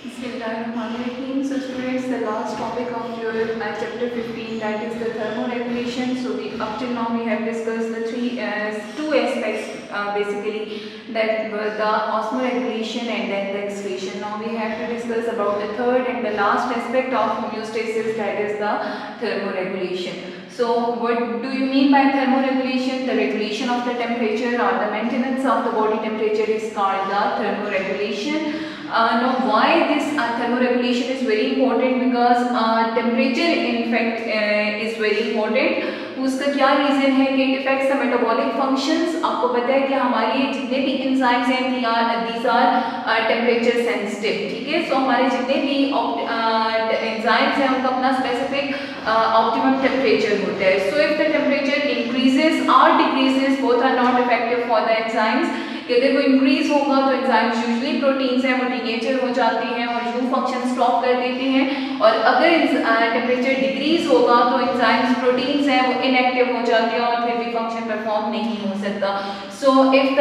Bismillahirrahmanirrahim. So students, the last topic of your chapter 15, that is the thermoregulation. So up till now we have discussed the two aspects basically, that were the osmoregulation and then the excretion. Now we have to discuss about the third and the last aspect of homeostasis, that is the thermoregulation. So what do you mean by thermoregulation? The regulation of the temperature or the maintenance of the body temperature is called the thermoregulation. Now why this thermoregulation is very important? Because temperature in fact is very important. उसका क्या reason है कि it effects the metabolic functions. आपको पता है कि हमारे जितने भी एंजाइम्स हैं दीज आर टेम्परेचर सेंसिटिव. ठीक है, सो हमारे जितने भी एंजाइम्स हैं उनका अपना स्पेसिफिक ऑप्टिमम टेम्परेचर होता है. So if the temperature increases और decreases both are not effective for the enzymes. कि अगर वो इंक्रीज होगा तो एंजाइम्स यूजुअली प्रोटीन्स हैं वो डीनेचर हो जाते हैं और यू फंक्शन स्टॉप कर देते हैं. और अगर टेम्परेचर डिक्रीज होगा तो एंजाइम्स प्रोटीन्स हैं वो इनएक्टिव हो जाते हैं और फिर भी फंक्शन परफॉर्म नहीं हो सकता. So if the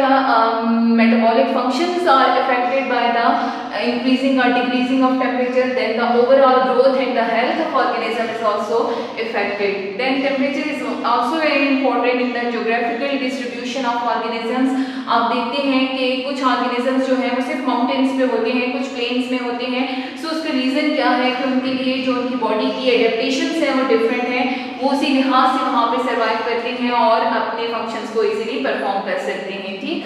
metabolic functions are affected by the increasing or decreasing of temperature, then the overall growth and the health of organism is also affected. Then temperature is also very important in the geographical distribution of organisms. आप देखते हैं कि कुछ organisms जो हैं वो सिर्फ mountains पे होते हैं, कुछ प्लेन्स में होते हैं. सो उसका रीज़न क्या है कि उनके लिए जो उनकी बॉडी की एडेप्टेशंस हैं वो डिफरेंट हैं. वो उसी लिहाज से वहाँ पे सर्वाइव करते हैं और अपने फंक्शंस को इजीली परफॉर्म कर सकते हैं. ठीक,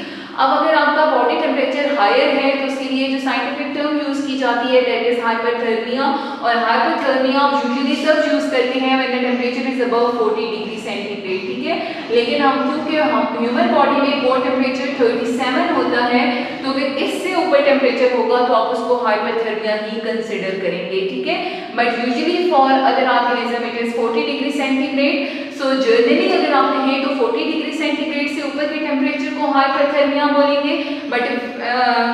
अब अगर आपका बॉडी टेम्परेचर हायर है तो उसके लिए जो साइंटिफिक टर्म यूज़ की जाती है दैट इज हाइपरथर्मिया. और हाइपरथर्मिया आप यूजुअली तब यूज़ करते हैं when the temperature is above 40 degree centigrade. ठीक है, लेकिन हम क्योंकि हम ह्यूमन बॉडी में कोर टेम्परेचर 37 होता है तो अगर इससे ऊपर टेम्परेचर होगा तो आप उसको हाइपरथर्मिया ही कंसिडर करेंगे. ठीक है, but usually for other organism it is 40 degree centigrade. So generally अगर आप कहें तो 40 डिग्री सेंटीग्रेड से ऊपर के टेम्परेचर को हाइपरथर्मिया बोलेंगे. But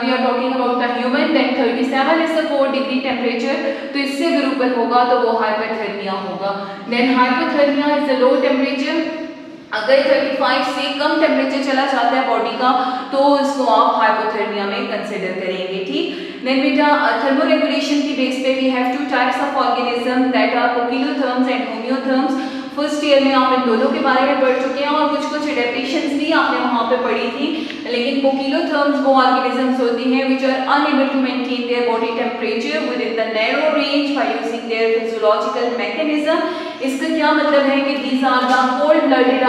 we are talking about the human that 37 is the core degree temperature. तो इससे अगर ऊपर होगा तो वो हाइपरथर्मिया होगा. Then hypothermia is the low temperature. अगर 35 से कम टेम्परेचर चला जाता है बॉडी का तो इसको आप हाइपोथर्मिया में कंसिडर करेंगे. ठीक, देन बेटा थर्मोरेगुलेशन की बेस पे we have two types of organism that are poikilotherms and homeotherms. First year में आप इन दोनों के बारे में पढ़ चुके हैं और कुछ कुछ एडेप्टेशंस भी आपने वहाँ पे पढ़ी थी. लेकिन कोकिलोथर्म्स वो ऑर्गेनिजम्स होती हैं which are unable to maintain their body temperature within the narrow range by using their physiological mechanism. इसका क्या मतलब है कि these are the cold blooded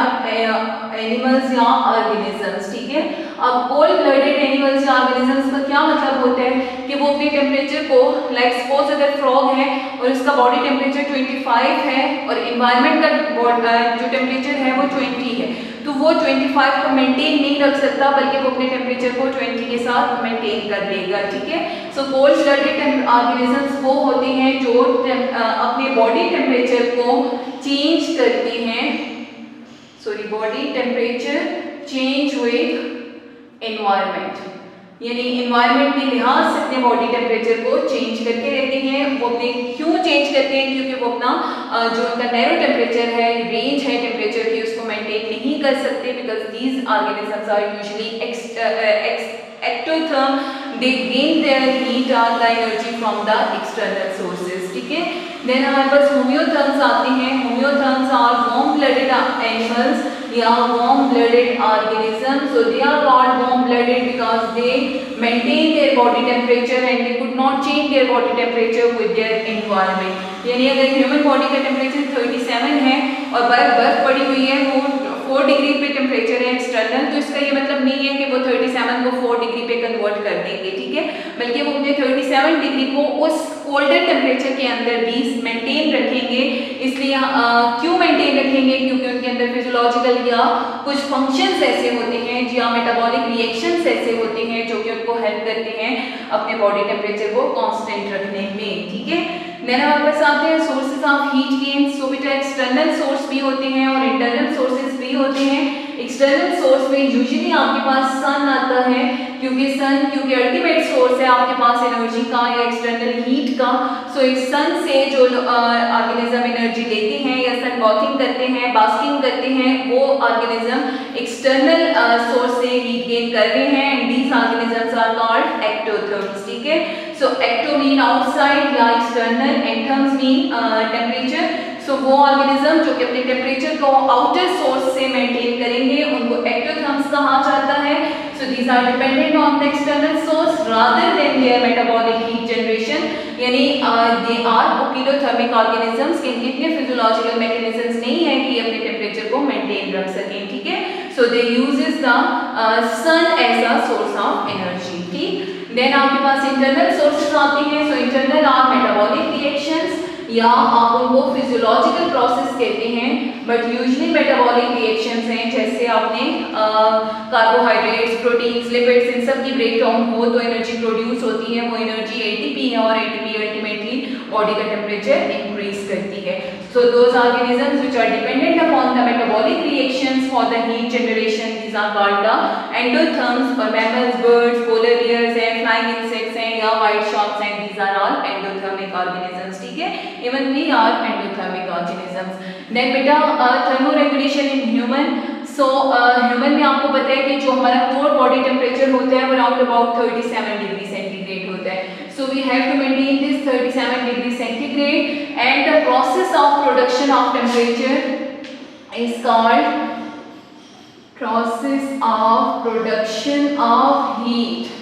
animals या ऑर्गेनिजम्स. ठीक है, अब कोल्ड ब्लडेड एनिमल्स या ऑर्गेनिजम्स का क्या मतलब होता है कि वो अपने टेम्परेचर को लाइक सपोज अगर फ्रॉग है और उसका बॉडी टेम्परेचर 25 है और इन्वायरमेंट का जो टेम्परेचर है वो 20 है तो वो 25 को मेंटेन नहीं रख सकता बल्कि वो अपने टेम्परेचर को 20 के साथ मेंटेन कर देगा. ठीक है, सो कोल्ड ब्लडेड ऑर्गेनिजम्स वो होते हैं जो अपने बॉडी टेम्परेचर को चेंज करते हैं. Sorry, body temperature change with environment, यानी एनवायरनमेंट के लिहाज से अपने बॉडी टेम्परेचर को चेंज करके रहते हैं. वो अपने क्यों चेंज करते हैं? क्योंकि वो अपना जो उनका नैरो टेम्परेचर है, रेंज है टेम्परेचर की, उसको मेंटेन नहीं कर सकते. Because these organisms are usually ectotherm. They gain their heat और the energy from the external sources. ठीक है, देन हमारे पास होमियोथर्म्स आते हैं. Homeotherms are warm blooded animals या warm blooded organisms. So they are called warm blooded because they maintain their body temperature and they could not change their body temperature with their environment. यानी अगर human body का temperature 37 है और बर्फ पड़ी हुई है वो 4 डिग्री पे टेम्परेचर है एक्सटर्नल, तो इसका ये मतलब नहीं है कि वो 37 को 4 डिग्री पे कन्वर्ट कर देंगे. ठीक है, बल्कि वो अपने 37 डिग्री को उस कोल्डर टेम्परेचर के अंदर भी मेंटेन रखेंगे. इसलिए क्यों मेंटेन रखेंगे? क्योंकि उनके अंदर फिजियोलॉजिकल या कुछ फंक्शंस ऐसे होते हैं या मेटाबॉलिक रिएक्शंस ऐसे होते हैं जो कि उनको हेल्प करते हैं अपने बॉडी टेम्परेचर को कांस्टेंट रखने में. ठीक है, देन हमारे पास आते हैं सोर्सेज ऑफ हीट गेन. सो बेटा एक्सटर्नल सोर्स भी होते हैं और इंटरनल सोर्सेज भी होते हैं. एक्सटर्नल सोर्स में यूजुअली आपके पास सन आता है क्योंकि सन क्योंकि अल्टीमेट सोर्स है है आपके पास एनर्जी का या एक्सटर्नल हीट का। सो इस सन से जो ऑर्गेनिज्म एनर्जी लेते हैं या सन बॉथिंग करते हैं, बास्किंग करते हैं, वो ऑर्गेनिज्म एक्सटर्नल सोर्स से हीट गेन कर रहे हैं and these organisms are called ectotherms. ठीक है, सो एक्टो मीन आउटसाइड या external, and therms mean temperature. So वो ऑर्गेनिज्म जो कि अपने टेम्परेचर को आउटर सोर्स से मेंटेन करेंगे उनको एक्टोथर्म्स कहा जाता है। So these are dependent on the external source rather than their metabolic heat generation, यानी दे आर ओकिलोथर्मिक ऑर्गेनिजम्स, इनके इतने फिजियोलॉजिकल मैकेनिज्म्स नहीं है कि अपने टेम्परेचर को मेंटेन रख सकें। ठीक है, so they uses the sun as a source of energy. ठीक, देन आपके पास इंटरनल सोर्सेज आते हैं। So internal are metabolic reactions या आप उनको फिजियोलॉजिकल प्रोसेस कहते हैं, बट यूजुअली मेटाबॉलिक रिएक्शंस हैं, जैसे आपने कार्बोहाइड्रेट्स, प्रोटीन्स, लिपिड्स, इन सब की ब्रेकडाउन हो तो एनर्जी प्रोड्यूस होती है, वो एनर्जी एटीपी है और एटीपी अल्टीमेटली बॉडी का टेम्परेचर इंक्रीज करती है। So those organisms which are dependent upon the metabolic reactions for the heat generation, these are called the endotherms. और मैमल्स, बर्ड्स, पोलर बियर्स हैं, फ्लाइंग इंसेक्ट्स हैं या white sharks हैं, these are all endothermic organisms. ठीक है, even we are endothermic organisms. Then बेटा thermoregulation in human. So human में आपको पता है कि जो हमारा कोर बॉडी टेम्परेचर होता है वो अराउंड अबाउट 37 डिग्री सेंटीग्रेड होता है। So we have to maintain this 37 degree centigrade and the process of production of temperature is called process of production of heat.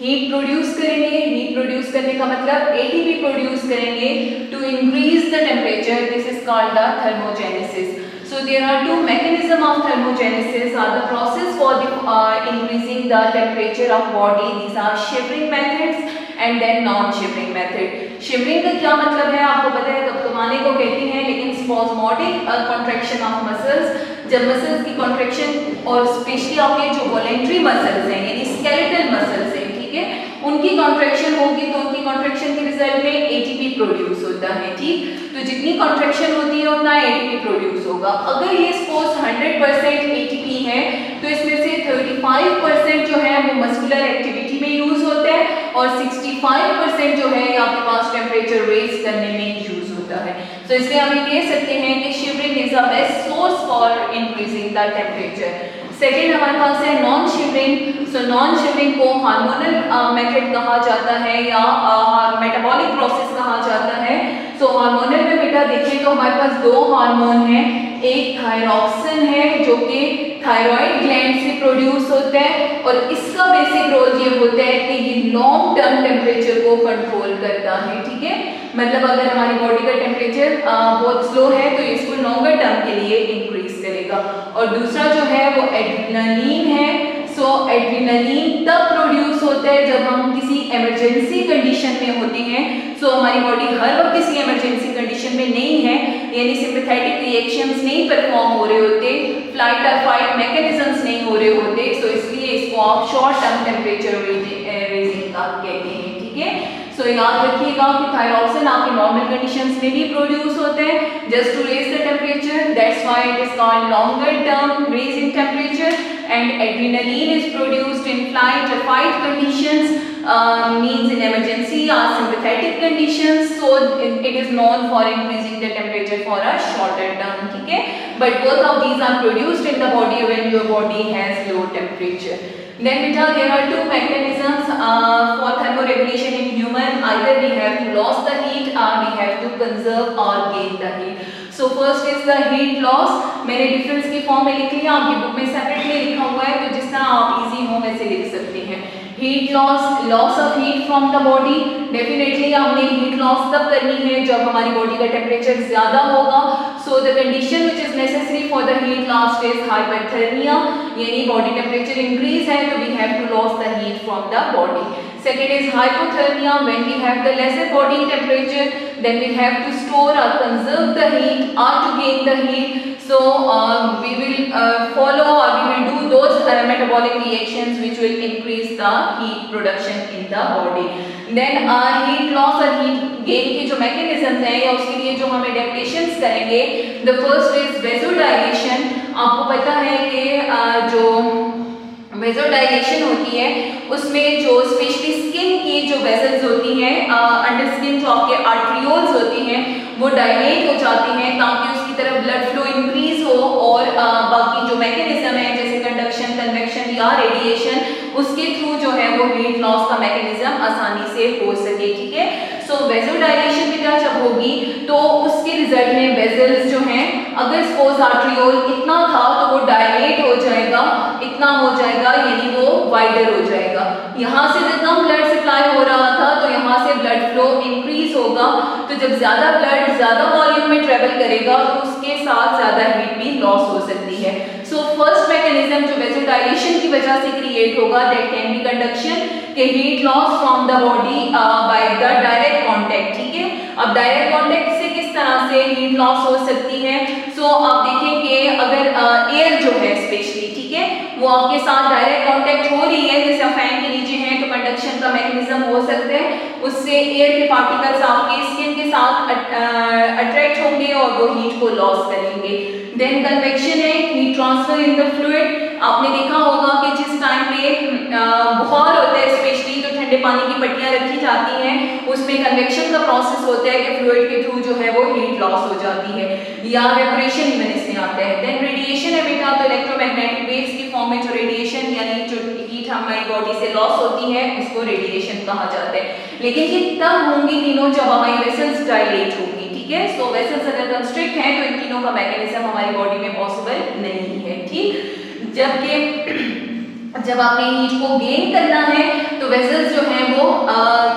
Heat produce करेंगे, heat produce करने का मतलब ATP produce करेंगे to increase the temperature, this is called the thermogenesis. So there are two mechanisms of thermogenesis are the process for the increasing the temperature of body. These are shivering methods and then non-shivering method. Shivering का क्या मतलब है आपको पता है, कपकपाने को कहते हैं, लेकिन spasmodic contraction of muscles, जब मसल्स की कॉन्ट्रैक्शन और स्पेशली आपके जो वॉलेंट्री मसल्स हैं यानी स्केलेटल मसल्स हैं, ठीक है, उनकी कॉन्ट्रैक्शन होगी तो उनकी कॉन्ट्रैक्शन के रिजल्ट में एटीपी प्रोड्यूस होता है। ठीक, तो जितनी कॉन्ट्रैक्शन होती है उतना एटीपी प्रोड्यूस होगा। अगर ये सपोज 100% एटीपी है तो इसमें से 35% जो है वो मस्कुलर एक्टिविटी में यूज होता है और 65% जो है आपके पास टेम्परेचर रेज करने में यूज होता है। तो इसलिए हम ये कह सकते हैं कि shivering is a best source for increasing the temperature. Second हमारे पास है non shivering. So non shivering को हार्मोनल मेथड कहा जाता है या मेटाबॉलिक प्रोसेस कहा जाता है। सो हार्मोनल में बेटा देखें तो हमारे पास दो हार्मोन हैं, एक थायरॉक्सिन है जो कि थायराइड ग्लैंड से प्रोड्यूस होता है और इसका बेसिक रोल ये होता है कि ये लॉन्ग टर्म टेम्परेचर को कंट्रोल करता है। ठीक है, मतलब अगर हमारी बॉडी का टेम्परेचर बहुत स्लो है तो इसको लॉन्गर टर्म के लिए इंक्रीज करेगा। और दूसरा जो है वो एड्रेनालिन है। सो एड्रेनालिन तब प्रोड्यूस होता है जब हम किसी इमरजेंसी कंडीशन में होते हैं। सो हमारी बॉडी हर वक्त किसी इमरजेंसी कंडीशन में नहीं है, यानी सिंपैथेटिक रिएक्शंस नहीं परफॉर्म हो रहे होते, फ्लाइट और फाइट मैकेनिज्म्स नहीं हो रहे होते, सो इसलिए इसको आप शॉर्ट टर्म टेम्परेचर रेजिंग का कहते हैं। ठीक है, सो याद रखिएगा कि थायरॉक्सिन आपके नॉर्मल कंडीशंस में भी प्रोड्यूस होते हैं just to raise the temperature, that's why it is called longer term raise in temperature, and adrenaline is produced in flight और fight conditions, means in emergency or sympathetic conditions, so it is known for increasing the temperature for a shorter term. ठीक है, but both of these are produced in the body when your body has low temperature. Then beta there are two mechanisms for thermoregulation in human, either we have to lose the heat or we have to conserve or gain the heat. So first is the heat loss. मैंने difference की form में लिख लिया, आपकी book में separately लिखा हुआ है, तो जिस तरह आप इजी हो वैसे लिख सकते हैं। Heat loss, loss of heat from the body, definitely हमने हीट लॉस तब करनी है जब हमारी बॉडी का टेम्परेचर ज्यादा होगा। So the condition which is necessary for the heat loss is hyperthermia, यानी बॉडी टेम्परेचर इंक्रीज है तो we have to loss the heat from the body. Second is hypothermia, when we have the lesser body temperature then we have to store or conserve the heat or to gain the heat. So we will follow or we will do those metabolic reactions which will increase the heat production in the body. Then heat loss और heat gain के जो mechanisms हैं या उसके लिए जो हम adaptations करेंगे, the first is vasodilation. आपको पता है कि जो वेज़ोडाइलेशन होती है उसमें जो स्पेशली स्किन जो वेसल्स होती हैं अंडर स्किन, जो आपके आर्ट्रियोल्स होती हैं वो डायलेट हो जाती हैं ताकि उसकी तरफ ब्लड फ्लो इंक्रीज हो और बाकी जो मैकेनिज्म है जैसे कंडक्शन, कन्वेक्शन या रेडिएशन, उसके थ्रू जो है वो हीट लॉस का मैकेनिज्म आसानी से हो सके, ठीक है। सो वेसोडाइलेशन की तरह जब होगी तो उसके रिजल्ट में वेसल्स जो हैं, अगर सपोज आर्ट्रियोल इतना था तो वो डायलेट हो जाएगा, इतना हो जाएगा, यानी वो वाइडर हो जाएगा। यहाँ से जितना ब्लड सप्लाई हो रहा था तो यहाँ से ब्लड फ्लो इंक्रीज होगा, तो जब ज्यादा ब्लड ज्यादा वॉल्यूम में ट्रेवल करेगा तो उसके साथ ज्यादा हीट भी लॉस हो सकती है। सो फर्स्ट मैकेनिज्म जो वेसोडाइलेशन की वजह से क्रिएट होगा दैट कैन बी कंडक्शन, के heat loss from the body by the direct contact, ठीक है। अब डायरेक्ट कांटेक्ट से किस तरह से हीट लॉस हो सकती है? सो आप देखेंगे अगर एयर जो है स्पेशली, ठीक है, वो आपके साथ डायरेक्ट कांटेक्ट हो रही है, जैसे आप फैन के नीचे हैं तो कंडक्शन का मैकेनिज्म हो सकता है, उससे एयर के पार्टिकल्स आपके स्किन के साथ अट्रैक्ट होंगे और वो हीट को लॉस करेंगे। देन कन्वेक्शन है, heat transfer in the fluid. आपने देखा होगा कि जिस टाइम पे बुखार होता है स्पेशली, तो ठंडे पानी की पट्टियां रखी जाती हैं, उसमें कन्वेक्शन का प्रोसेस होता है कि फ्लूइड के थ्रू जो है वो हीट लॉस हो जाती है, या वेपोरेशन इवन इसमें आता है। देन रेडिएशन है बेटा, तो इलेक्ट्रोमैग्नेटिक वेव्स की फॉर्म में जो रेडिएशन यानी जो हीट हमारी बॉडी से लॉस होती है उसको रेडिएशन कहा जाता है। लेकिन ये तब होंगी तीनों जब हमारी वेसल्स डायलेट होगी, ठीक है। सो वेसल्स अगर कंस्ट्रिक्ट हैं तो इन तीनों का मैकेनिज्म हमारी बॉडी में पॉसिबल नहीं है, ठीक। जबकि जब आपने हीट को गेन करना है तो वेसल्स जो हैं वो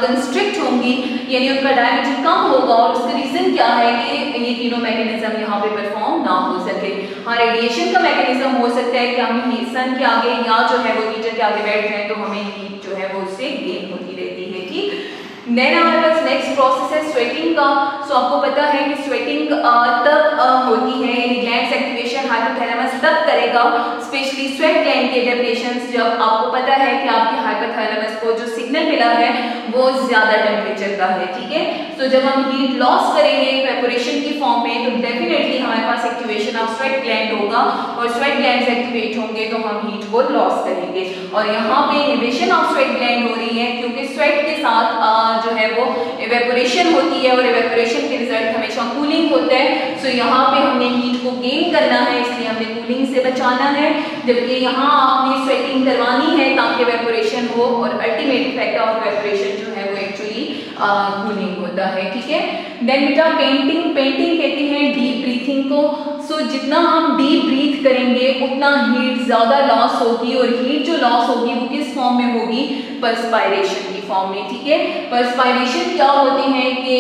कंस्ट्रिक्ट होंगी, यानी उनका डायमीटर कम होगा, और उसका रीजन क्या है कि ये तीनों मैकेनिज्म यहाँ पे परफॉर्म ना हो सके। हाँ, रेडिएशन का मैकेनिज्म हो सकता है कि हम सन के आगे या जो है वो हीटर के आगे बैठ जाए तो हमें हीट जो है वो उससे गेन होती रहती है, ठीक। देन हमारे पास नेक्स्ट प्रोसेस है स्वेटिंग का। सो आपको पता है कि स्वेटिंग तब होती है, यानी ग्लैंड्स एक्टिवेशन हाइपोथैलेमस तब करेगा, स्पेशली स्वेट ग्लैंड के एडेप्टेशंस, जब आपको पता है कि आपके हाइपोथैलेमस को जो सिग्नल मिला है वो ज्यादा टेम्परेचर का है, ठीक है। तो जब हम हीट लॉस करेंगे वेपोरेशन की फॉर्म में तो डेफिनेटली हमारे पास एक्टिवेशन ऑफ स्वेट ग्लैंड होगा, और स्वेट ग्लैंड्स एक्टिवेट होंगे तो हम हीट को लॉस करेंगे। और यहाँ पे इनहिबिशन ऑफ स्वेट ग्लैंड हो रही है क्योंकि स्वेट के साथ जो है वो इवेपोरेशन होती है, और इवेपोरेशन के रिजल्ट हमेशा कूलिंग होता है। सो यहाँ पे हमने हीट को गेन करना है, इसलिए हमने कूलिंग से बचाना है, जबकि यहाँ आपने स्वेटिंग करवानी है ताकि इवेपोरेशन हो, और अल्टीमेट इफेक्ट ऑफ इवेपोरेशन जो है वो एक्चुअली कूलिंग होता है, ठीक है। देन बेटा पेंटिंग कहते हैं डीप ब्रीथिंग को। सो जितना हम डीप ब्रीथ करेंगे उतना हीट ज्यादा लॉस होगी, और हीट जो लॉस होगी वो किस फॉर्म में होगी? पर्सपायरेशन की फॉर्म में, ठीक है। पर्सपायरेशन क्या होती है कि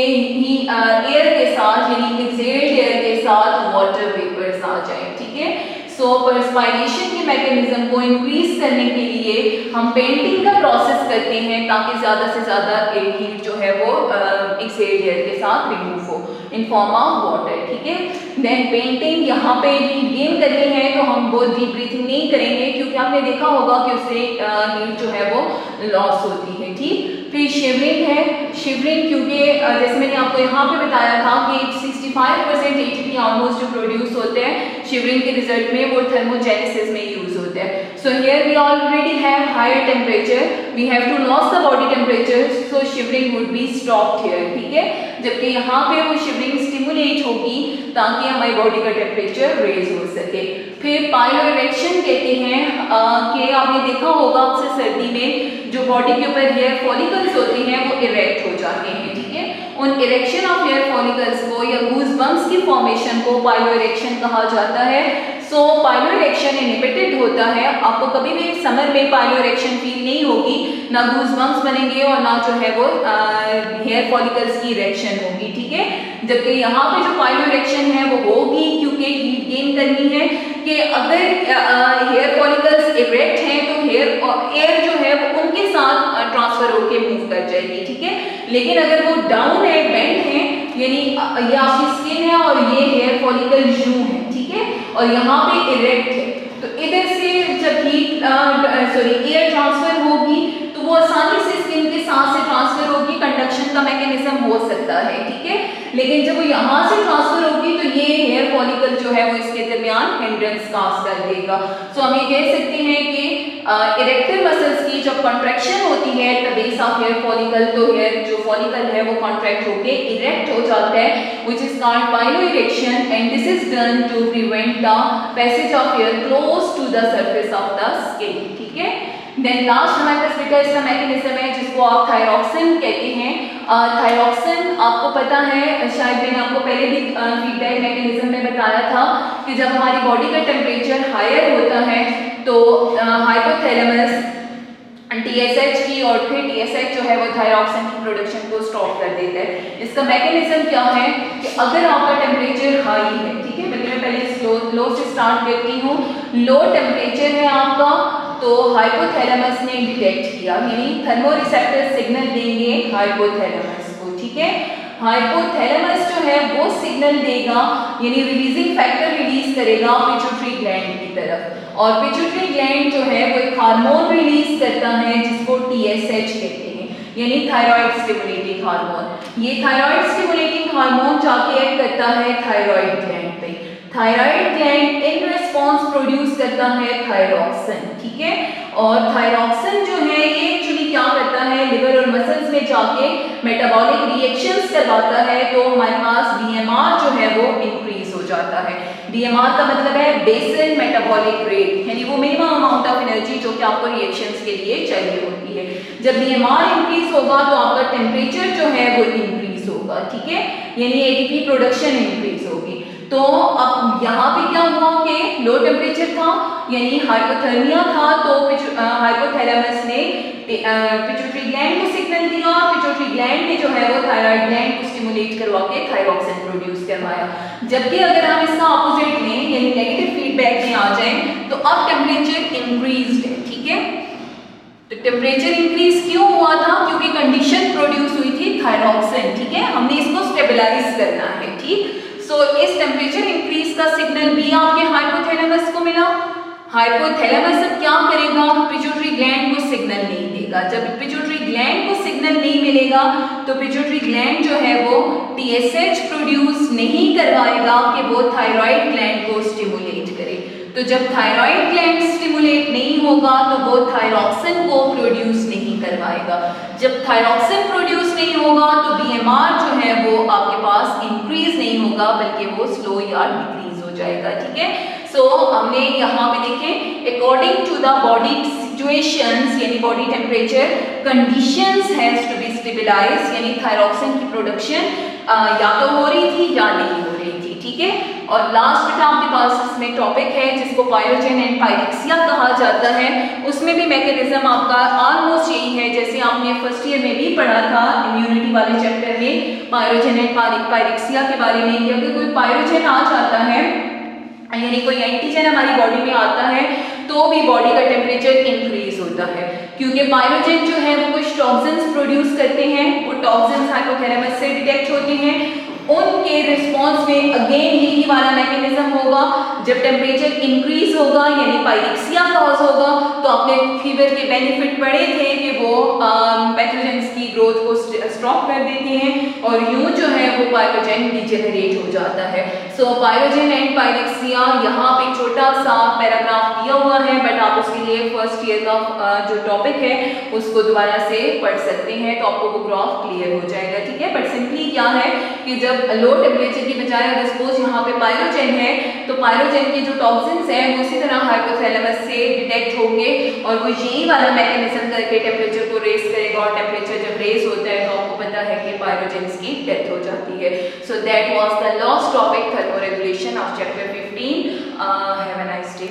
एयर के साथ यानी एक्सेल्ड एयर के साथ वाटर वेपर्स आ जाए, ठीक है। सो पर्सपायरेशन के मैकेनिज्म को इंक्रीज करने के लिए हम पेंटिंग का प्रोसेस करते हैं ताकि ज्यादा से ज्यादा हीट जो है वो एक्सेल्ड एयर के साथ रिमूव हो इन फॉर्म ऑफ वाटर, ठीक है। देन पेंटिंग, यहाँ पे हीट गेन करनी है तो हम बहुत डीप ब्रीथिंग नहीं करेंगे क्योंकि आपने देखा होगा कि उससे हीट जो है वो लॉस होती है, ठीक। फिर शिवरिंग है, शिवरिंग क्योंकि जैसे मैंने आपको यहाँ पे बताया था कि 65% एटीपी ऑलमोस्ट जो प्रोड्यूस होते हैं शिवरिंग के रिजल्ट में वो थर्मोजेनेसिस में यूज होते हैं। So here we already have higher temperature, we have to loss the body temperature, so shivering would be stopped here, ठीक है। जबकि यहाँ पे वो शिवरिंग स्टिमुलेट होगी ताकि हमारी बॉडी का टेम्परेचर रेज हो सके। फिर पाइलोइरेक्शन कहते हैं कि आपने देखा होगा अक्सर सर्दी में जो बॉडी के ऊपर हेयर फॉलिकल्स होते हैं वो इरेक्ट हो जाते हैं, ठीक है। उन इरेक्शन ऑफ हेयर फॉलिकल्स को या गूज बम्प्स की फॉर्मेशन को पाइलोइरेक्शन कहा जाता है। सो पाइलोइरेक्शन इनहिबिटेड होता है, आपको कभी भी समर में पाइलोइरेक्शन फील नहीं होगी, ना गूज बम्प्स बनेंगे और ना जो है वो हेयर फॉलिकल्स की इरेक्शन होगी, ठीक है। जबकि यहाँ पे जो पाइलोइरेक्शन है वो होगी क्योंकि हीट गेन करनी है कि अगर हेयर फॉलिकल्स इरेक्ट हैं तो एयर जो है वो उनके साथ ट्रांसफर होके मूव कर जाएगी, ठीक है। लेकिन अगर वो डाउन है, बेंड है, यानी ये आपकी स्किन है और ये हेयर फॉलिकल यूं है, ठीक है, और यहाँ पे इरेक्ट है, तो इधर से जब एयर ट्रांसफर होगी तो वो आसानी से स्किन के साथ से ट्रांसफर होगी, कंडक्शन का मैकेनिज्म हो सकता है, ठीक है। लेकिन जब वो यहाँ से ट्रांसफर होगी तो ये हेयर फॉलिकल जो है वो इसके दरमियान हिंड्रेंस कास्ट कर देगा। सो हम ये कह सकते हैं कि इरेक्टर मसल्स की जब कॉन्ट्रैक्शन होती है at the base of hair follicle, तो हेयर जो फॉलिकल है वो कॉन्ट्रैक्ट होके इरेक्ट हो जाता है, which is called piloerection, and this is done to prevent the passage of hair close to the surface of the skin. ठीक है, देन लास्ट हमारे पास बेटा इसका मैकेनिज्म है जिसको आप थायरॉक्सिन कहते हैं। थायरॉक्सिन आपको पता है, शायद मैंने आपको पहले भी फीडबैक मैकेनिज्म में बताया था कि जब हमारी बॉडी का टेम्परेचर हायर होता है तो हाइपोथैलेमस TSH की और फिर TSH जो है वो थायरॉक्सिन की प्रोडक्शन को स्टॉप कर देता है। इसका मैकेनिज्म क्या है कि अगर आपका टेम्परेचर हाई है, ठीक है, मैं पहले लो से स्टार्ट करती हूँ, लो टेम्परेचर है आपका, तो हाइपोथैलेमस ने डिटेक्ट किया, यानी थर्मोरिसेप्टर सिग्नल देंगे हाइपोथैलेमस को। ठीक है, हाइपोथैलेमस जो है वो सिग्नल देगा, यानी रिलीजिंग फैक्टर रिलीज करेगा पिट्यूटरी ग्लैंड की तरफ, और पिट्यूटरी ग्लैंड जो है वो एक हार्मोन रिलीज करता है जिसको TSH कहते हैं, यानी थायराइड स्टिमुलेटिंग हार्मोन। ये थायराइड स्टिमुलेटिंग हार्मोन जाके एक्ट करता है थायराइड ग्लैंड पे। Thyroid gland in response produce करता है थायरॉक्सिन। ठीक है, और थायरॉक्सिन जो है ये एक्चुअली क्या करता है, लिवर और मसल्स में जाके मेटाबॉलिक रिएक्शंस करवाता है, तो हमारे पास BMR जो है वो इंक्रीज हो जाता है। BMR का मतलब है बेसल मेटाबॉलिक रेट, यानी वो मिनिमम अमाउंट ऑफ एनर्जी जो कि आपको रिएक्शंस के लिए चाहिए होती है। जब BMR इंक्रीज होगा तो आपका टेम्परेचर जो है वो इंक्रीज होगा। ठीक है, यानी ATP प्रोडक्शन इंक्रीज होगी। तो अब यहाँ पे क्या हुआ कि लो टेम्परेचर था, यानी हाइपोथर्मिया था, तो हाइपोथैलेमस ने पिट्यूटरी ग्लैंड को सिग्नल दिया, पिट्यूटरी ग्लैंड ने जो है वो थायराइड ग्लैंड को स्टिमुलेट करवा के थायरॉक्सिन प्रोड्यूस करवाया। जबकि अगर हम इसका ऑपोजिट लें, यानी नेगेटिव फीडबैक में आ जाएं, तो अब टेम्परेचर इंक्रीज्ड है। ठीक है, तो टेम्परेचर इंक्रीज क्यों हुआ था, क्योंकि कंडीशन प्रोड्यूस हुई थी थायरॉक्सिन। ठीक है, हमने इसको स्टेबलाइज करना है। ठीक, सो इस टेम्परेचर इंक्रीज का सिग्नल भी आपके हाइपोथैलेमस को मिला। हाइपोथैलेमस अब क्या करेगा, पिट्यूटरी ग्लैंड को सिग्नल नहीं देगा। जब पिट्यूटरी ग्लैंड को सिग्नल नहीं मिलेगा तो पिट्यूटरी ग्लैंड जो है वो TSH प्रोड्यूस नहीं करवाएगा कि वो थायराइड ग्लैंड को स्टिमुलेट करे। तो जब थायराइड ग्लैंड स्टिमुलेट नहीं होगा तो वो थायरॉक्सिन को प्रोड्यूस नहीं करवाएगा। जब थायरॉक्सिन प्रोड्यूस नहीं होगा तो BMR जो है वो आपके पास इंक्रीज नहीं होगा, बल्कि वो स्लो या डिक्रीज हो जाएगा। ठीक है, सो हमने यहाँ पे देखें, according to the body situations, यानी body temperature conditions has to be stabilised, यानी थायरॉक्सिन की प्रोडक्शन या तो हो रही थी या नहीं हो रही थी। ठीक है, और लास्ट बेटा आपके पास इसमें टॉपिक है जिसको पायरोजेन एंड पायरेक्सिया कहा जाता है। उसमें भी मैकेनिज्म आपका ऑलमोस्ट यही है जैसे आपने फर्स्ट ईयर में भी पढ़ा था इम्यूनिटी वाले चैप्टर में पायरोजेन एंड पायरेक्सिया के बारे में। कि अगर कोई पायरोजेन आ जाता है, यानी कोई एंटीजन हमारी बॉडी में आता है, तो भी बॉडी का टेम्परेचर इंक्रीज होता है, क्योंकि पायरोजेन जो है वो कुछ टॉक्सिन्स प्रोड्यूस करते हैं। वो टॉक्सिन्स हाइपोथैलेमस से डिटेक्ट होते हैं, उनके रिस्पॉन्स में अगेन यही वाला मैकेनिज्म होगा। जब टेम्परेचर इंक्रीज होगा यानी पायरेक्सिया कॉज होगा, तो आपने फीवर के बेनिफिट पढ़े थे कि वो पैथोजेंस की ग्रोथ को स्टॉप कर देते हैं और यूं जो है वो पायरोजेन डिजेनरेट हो जाता है। सो पायरोजेन एंड पायरेक्सिया यहाँ पे छोटा सा पैराग्राफ दिया हुआ है, बट आप उसके लिए फर्स्ट ईयर का जो टॉपिक है उसको दोबारा से पढ़ सकते हैं, तो आपको वो ग्राफ क्लियर हो जाएगा। ठीक है, बट सिंपली क्या है कि जब लो टेम्परेचर की बजाय अगर सपोज यहाँ पे पायरोजेन है, तो पायरोजेन के जो टॉक्सिन्स हैं वो इसी तरह हाइपोथैलेमस से डिटेक्ट होंगे और वो यही वाला मैकेनिज्म करके टेम्परेचर को रेस करेगा, और टेम्परेचर जब रेस होता है तो आपको पता है कि पायरोजेंस की डेथ हो जाती है। So that was the last topic, thermoregulation of chapter 15। Have a nice day.